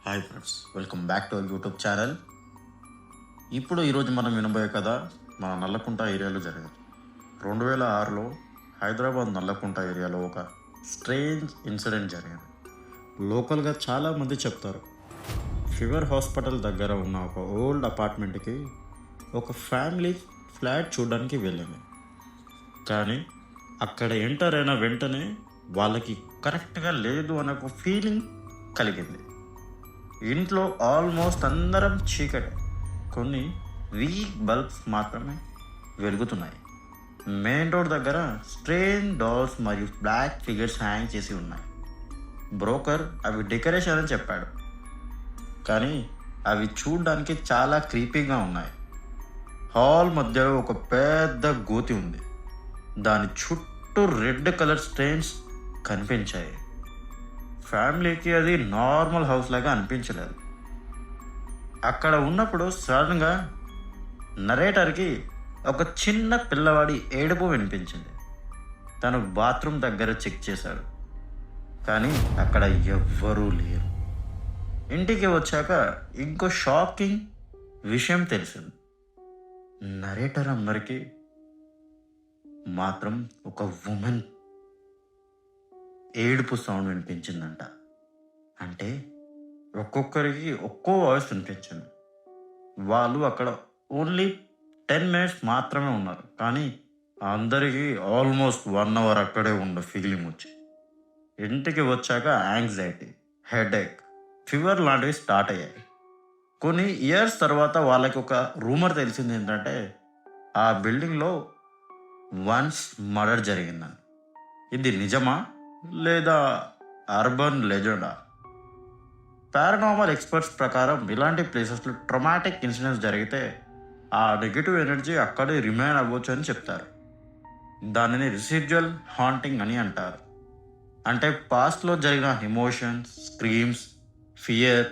Hi friends, welcome back to our YouTube channel. ఈరోజు మనం వినబోయే కథ మన నల్లకుంట ఏరియాలో జరిగింది. 2006లో హైదరాబాద్ నల్లకుంట ఏరియాలో ఒక స్ట్రేంజ్ ఇన్సిడెంట్ జరిగింది. లోకల్గా చాలామంది చెప్తారు, ఫీవర్ హాస్పిటల్ దగ్గర ఉన్న ఒక ఓల్డ్ అపార్ట్మెంట్కి ఒక ఫ్యామిలీ ఫ్లాట్ చూడడానికి వెళ్ళింది. కానీ అక్కడ ఎంటర్ అయిన వెంటనే వాళ్ళకి కరెక్ట్గా లేదు అనే ఒక ఫీలింగ్ కలిగింది. ఇంట్లో ఆల్మోస్ట్ అందరం చీకటి, కొన్ని వీక్ బల్బ్స్ మాత్రమే వెలుగుతున్నాయి. మెయిన్ రోడ్ దగ్గర స్ట్రేంజ్ డాల్స్ మరియు బ్లాక్ ఫిగర్స్ హ్యాంగ్ చేసి ఉన్నాయి. బ్రోకర్ అవి డెకరేషన్ అని చెప్పాడు, కానీ అవి చూడడానికి చాలా క్రీపీగా ఉన్నాయి. హాల్ మధ్యలో ఒక పెద్ద గోతి ఉంది, దాని చుట్టూ రెడ్ కలర్ స్టెయిన్స్ కనిపించాయి. ఫ్యామిలీకి అది నార్మల్ హౌస్ లాగా అనిపించలేదు. అక్కడ ఉన్నప్పుడు సడన్గా నరేటర్కి ఒక చిన్న పిల్లవాడి ఏడుపు వినిపించింది. తను బాత్రూమ్ దగ్గర చెక్ చేశాడు, కానీ అక్కడ ఎవ్వరూ లేరు. ఇంటికి వచ్చాక ఇంకో షాకింగ్ విషయం తెలిసింది. నరేటర్ అందరికీ మాత్రం ఒక ఉమెన్ ఏడుపు సౌండ్ వినిపించిందంట. అంటే ఒక్కొక్కరికి ఒక్కో వాయిస్ వినిపించింది. వాళ్ళు అక్కడ ఓన్లీ 10 minutes మాత్రమే ఉన్నారు, కానీ అందరికీ ఆల్మోస్ట్ 1 hour అక్కడే ఉన్న ఫీలింగ్ వచ్చి ఇంటికి వచ్చాక యాంగ్జైటీ, హెడేక్, ఫీవర్ లాంటివి స్టార్ట్ అయ్యాయి. కొన్ని ఇయర్స్ తర్వాత వాళ్ళకి ఒక రూమర్ తెలిసింది ఏంటంటే ఆ బిల్డింగ్లో వన్స్ మర్డర్ జరిగిందని. ఇది నిజమా లేదా అర్బన్ లెజెండా? పారానార్మల్ ఎక్స్పర్ట్స్ ప్రకారం ఇలాంటి ప్లేసెస్లో ట్రమాటిక్ ఇన్సిడెంట్స్ జరిగితే ఆ నెగిటివ్ ఎనర్జీ అక్కడే రిమైన్ అవ్వచ్చు అని చెప్తారు. దానిని రిసిడ్యువల్ హాంటింగ్ అని అంటారు. అంటే పాస్ట్లో జరిగిన ఎమోషన్స్, స్క్రీమ్స్, ఫియర్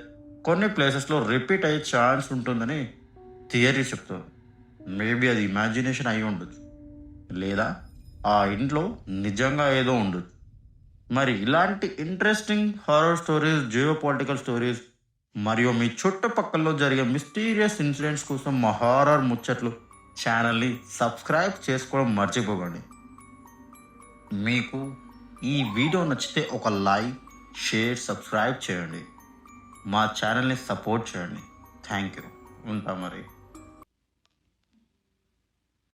కొన్ని ప్లేసెస్లో రిపీట్ అయ్యే ఛాన్స్ ఉంటుందని థియరీ చెప్తుంది. మేబీ అది ఇమాజినేషన్ అయి ఉండొచ్చు, లేదా ఆ ఇంట్లో నిజంగా ఏదో ఉండొచ్చు. మరి ఇలాంటి interesting horror stories, geo political stories మరియు మీ చుట్టుపక్కల జరిగే మిస్టీరియస్ ఇన్సిడెంట్స్ కోసం మా హారర్ ముచ్చట్లు ఛానల్ని సబ్స్క్రైబ్ చేసుకోవడం మర్చిపోకండి. మీకు ఈ వీడియో నచ్చితే ఒక లైక్, షేర్, సబ్స్క్రైబ్ చేయండి. మా ఛానల్ని సపోర్ట్ చేయండి. Thank you. ఉంటా మరి.